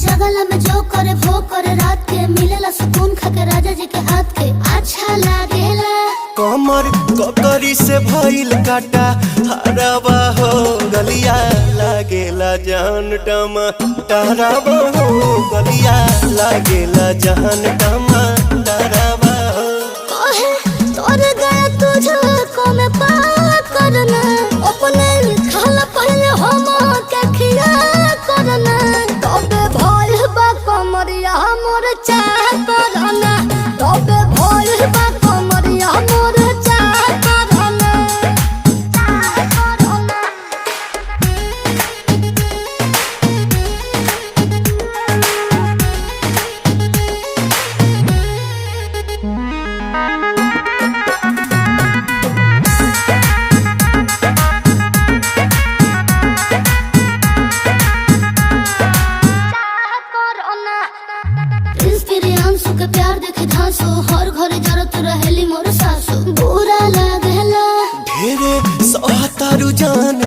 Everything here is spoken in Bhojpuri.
जगला में जो करे वो करे रात के मिलेला सुकून खाके राजा जी के हाथ के अच्छा लागेला। कमर ककरी से भइल काटा हराबा हो गलिया लागेला जान टमाटराबा हो गलिया लागेला जान टमाटराबा हो। कहे तोर गया तुझको मैं पार करना अपने खाला पहले हम के खिया करना तबे भइल बा कमरिया मोर चाह करना तबे भइल बा कमरिया मोर चाह करना चाह करना। प्रियांशु के प्यार देखे धांसो हर घरे जरत रहेली मोर सासु बुरा लागेला। ढेरे सहतारू जान